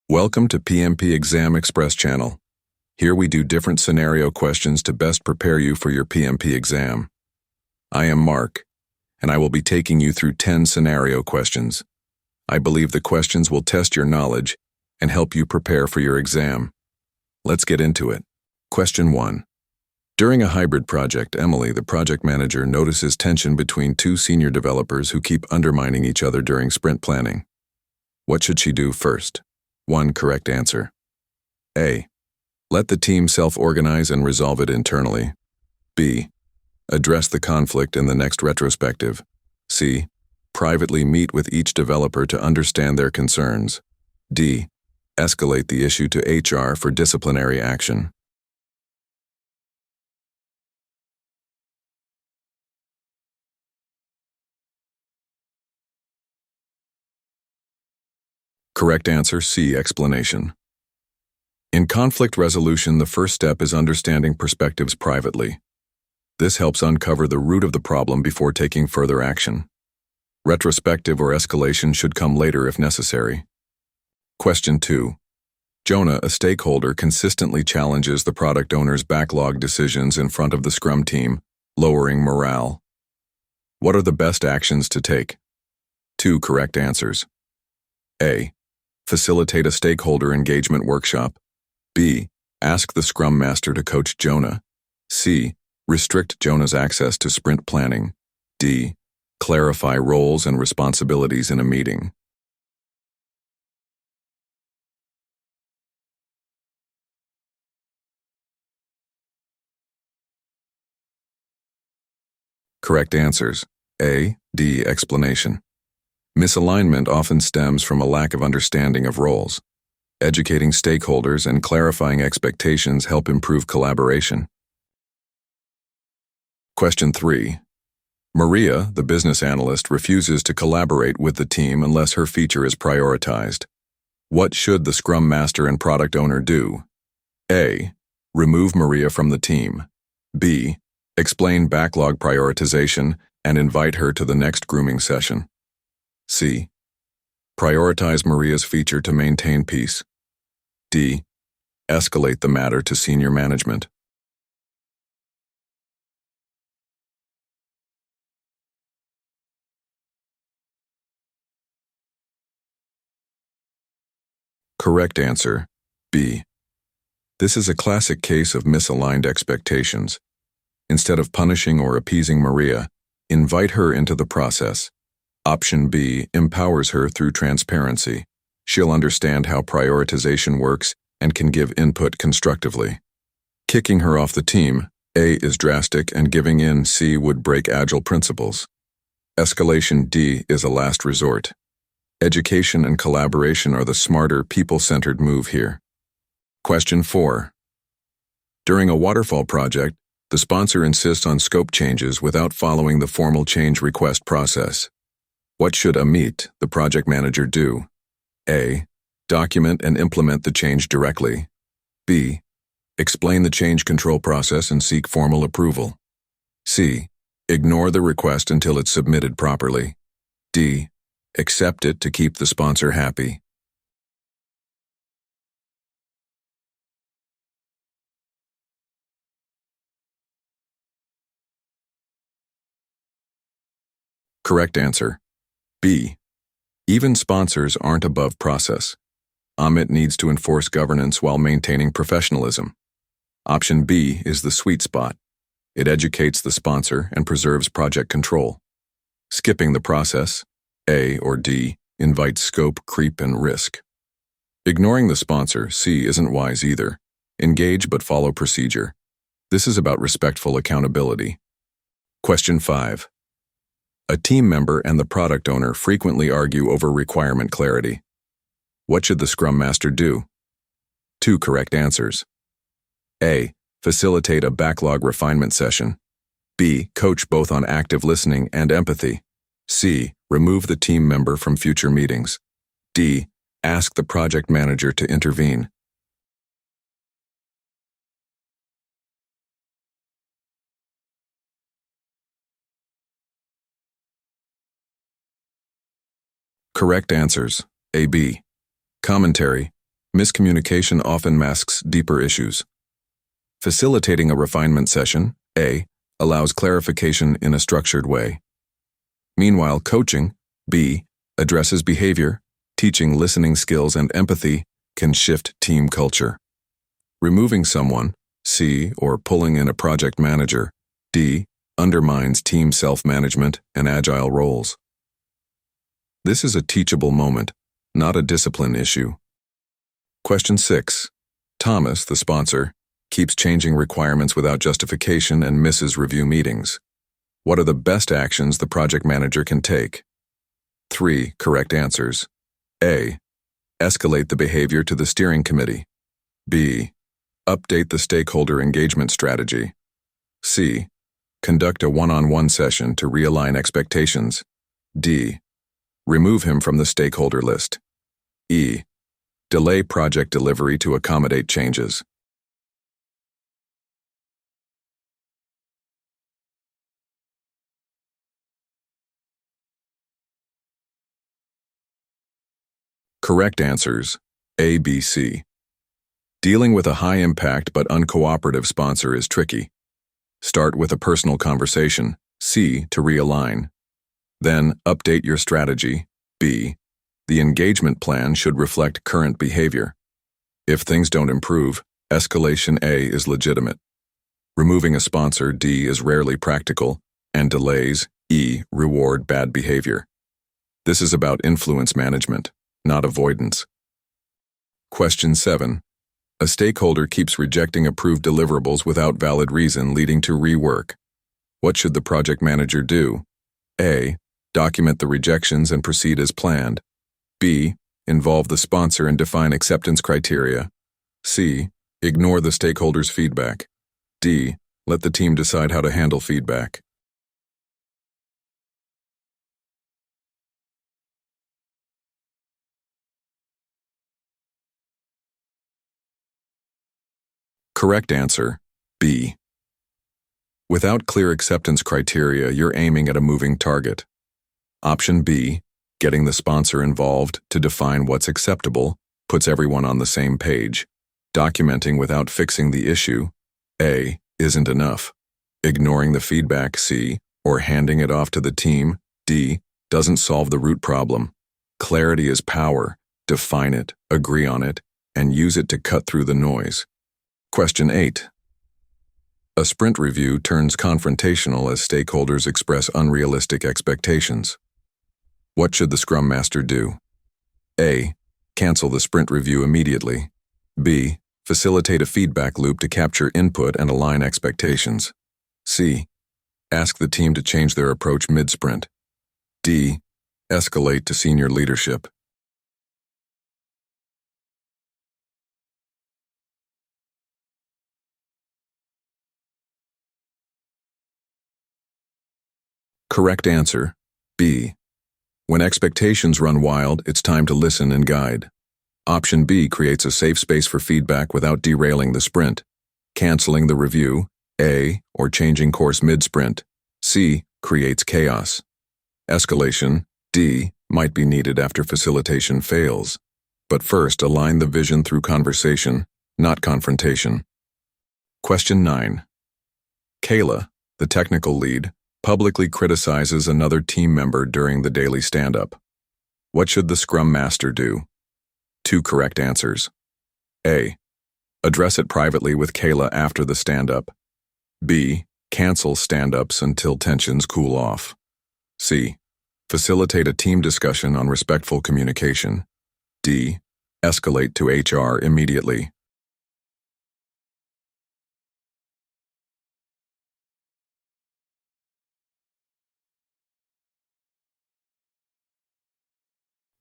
Welcome to PMP Exam Express channel. Here we do different scenario questions to best prepare you for your PMP exam. I am Mark, and I will be taking you through 10 scenario questions. I believe the questions will test your knowledge and help you prepare for your exam. Let's get into it. Question 1. During a hybrid project, Emily, the project manager, notices tension between two senior developers who keep undermining each other during sprint planning. What should she do first? 1 correct answer. A. Let the team self-organize and resolve it internally. B. Address the conflict in the next retrospective. C. Privately meet with each developer to understand their concerns. D. Escalate the issue to HR for disciplinary action. Correct answer, C. Explanation. In conflict resolution, the first step is understanding perspectives privately. This helps uncover the root of the problem before taking further action. Retrospective or escalation should come later if necessary. Question 2. Jonah, a stakeholder, consistently challenges the product owner's backlog decisions in front of the Scrum team, lowering morale. What are the best actions to take? 2 correct answers. A. Facilitate a stakeholder engagement workshop. B. Ask the Scrum Master to coach Jonah. C. Restrict Jonah's access to sprint planning. D. Clarify roles and responsibilities in a meeting. Correct answers. A. D. Explanation. Misalignment often stems from a lack of understanding of roles. Educating stakeholders and clarifying expectations help improve collaboration. Question 3. Maria, the business analyst, refuses to collaborate with the team unless her feature is prioritized. What should the Scrum Master and product owner do? A. Remove Maria from the team. B. Explain backlog prioritization and invite her to the next grooming session. C. Prioritize Maria's feature to maintain peace. D. Escalate the matter to senior management. Correct answer, B. This is a classic case of misaligned expectations. Instead of punishing or appeasing Maria, invite her into the process. Option B empowers her through transparency. She'll understand how prioritization works and can give input constructively. Kicking her off the team, A, is drastic, and giving in, C, would break Agile principles. Escalation, D, is a last resort. Education and collaboration are the smarter, people-centered move here. Question 4. During a waterfall project, the sponsor insists on scope changes without following the formal change request process. What should Amit, the project manager, do? A. Document and implement the change directly. B. Explain the change control process and seek formal approval. C. Ignore the request until it's submitted properly. D. Accept it to keep the sponsor happy. Correct answer. B. Even sponsors aren't above process. Amit needs to enforce governance while maintaining professionalism. Option B is the sweet spot. It educates the sponsor and preserves project control. Skipping the process, A or D, invites scope creep and risk. Ignoring the sponsor, C, isn't wise either. Engage but follow procedure. This is about respectful accountability. Question 5. A team member and the product owner frequently argue over requirement clarity. What should the Scrum Master do? 2 correct answers. A. Facilitate a backlog refinement session. B. Coach both on active listening and empathy. C. Remove the team member from future meetings. D. Ask the project manager to intervene. Correct answers. A. B. Commentary. Miscommunication often masks deeper issues. Facilitating a refinement session, A, allows clarification in a structured way. Meanwhile, coaching, B, addresses behavior, teaching listening skills and empathy can shift team culture. Removing someone, C, or pulling in a project manager, D, undermines team self-management and agile roles. This is a teachable moment, not a discipline issue. Question 6. Thomas, the sponsor, keeps changing requirements without justification and misses review meetings. What are the best actions the project manager can take? 3 correct answers. A. Escalate the behavior to the steering committee. B. Update the stakeholder engagement strategy. C. Conduct a one-on-one session to realign expectations. D. Remove him from the stakeholder list. E. Delay project delivery to accommodate changes. Correct answers, A, B, C. Dealing with a high-impact but uncooperative sponsor is tricky. Start with a personal conversation, C, to realign. Then, update your strategy, B. The engagement plan should reflect current behavior. If things don't improve, escalation A is legitimate. Removing a sponsor, D, is rarely practical, and delays, E, reward bad behavior. This is about influence management, not avoidance. Question 7. A stakeholder keeps rejecting approved deliverables without valid reason, leading to rework. What should the project manager do? A. Document the rejections and proceed as planned. B. Involve the sponsor and define acceptance criteria. C. Ignore the stakeholder's feedback. D. Let the team decide how to handle feedback. Correct answer, B. Without clear acceptance criteria, you're aiming at a moving target. Option B, getting the sponsor involved to define what's acceptable, puts everyone on the same page. Documenting without fixing the issue, A, isn't enough. Ignoring the feedback, C, or handing it off to the team, D, doesn't solve the root problem. Clarity is power. Define it, agree on it, and use it to cut through the noise. Question 8. A sprint review turns confrontational as stakeholders express unrealistic expectations. What should the Scrum Master do? A. Cancel the sprint review immediately. B. Facilitate a feedback loop to capture input and align expectations. C. Ask the team to change their approach mid-sprint. D. Escalate to senior leadership. Correct answer, B. When expectations run wild, it's time to listen and guide. Option B creates a safe space for feedback without derailing the sprint. Canceling the review, A, or changing course mid-sprint. C, creates chaos. Escalation, D, might be needed after facilitation fails. But first, align the vision through conversation, not confrontation. Question 9. Kayla, the technical lead, publicly criticizes another team member during the daily stand-up. What should the Scrum Master do? 2 correct answers. A. Address it privately with Kayla after the stand-up. B. Cancel stand-ups until tensions cool off. C. Facilitate a team discussion on respectful communication. D. Escalate to HR immediately.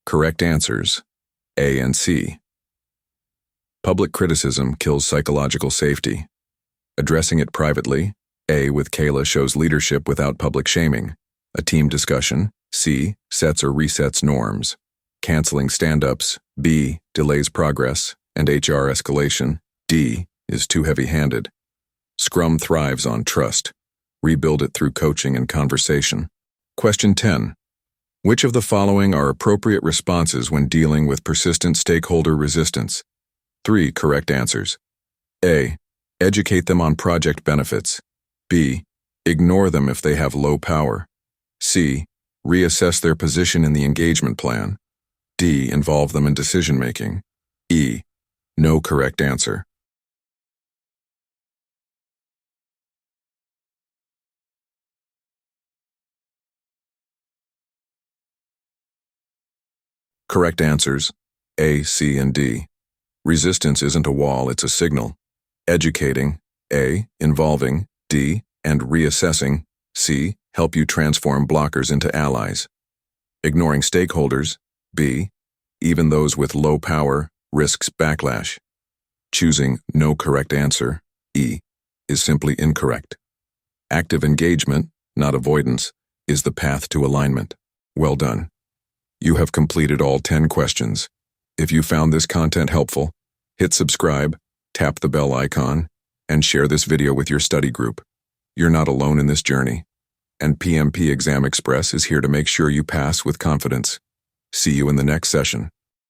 Correct answers, A and C. Public criticism kills psychological safety. Addressing it privately, A with Kayla shows leadership without public shaming. A team discussion, C sets or resets norms. Canceling stand-ups, B delays progress, and HR escalation, D is too heavy-handed. Scrum thrives on trust. Rebuild it through coaching and conversation. Question 10. Which of the following are appropriate responses when dealing with persistent stakeholder resistance? 3 correct answers. A. Educate them on project benefits. B. Ignore them if they have low power. C. Reassess their position in the engagement plan. D. Involve them in decision-making. E. No correct answer. Correct answers: A, C, and D. Resistance isn't a wall, it's a signal. Educating, A. Involving, D. And reassessing, C. Help you transform blockers into allies. Ignoring stakeholders, B. Even those with low power, risks backlash. Choosing no correct answer, E. Is simply incorrect. Active engagement, not avoidance, is the path to alignment. Well done. You have completed all 10 questions. If you found this content helpful, hit subscribe, tap the bell icon, and share this video with your study group. You're not alone in this journey, and PMP Exam Express is here to make sure you pass with confidence. See you in the next session.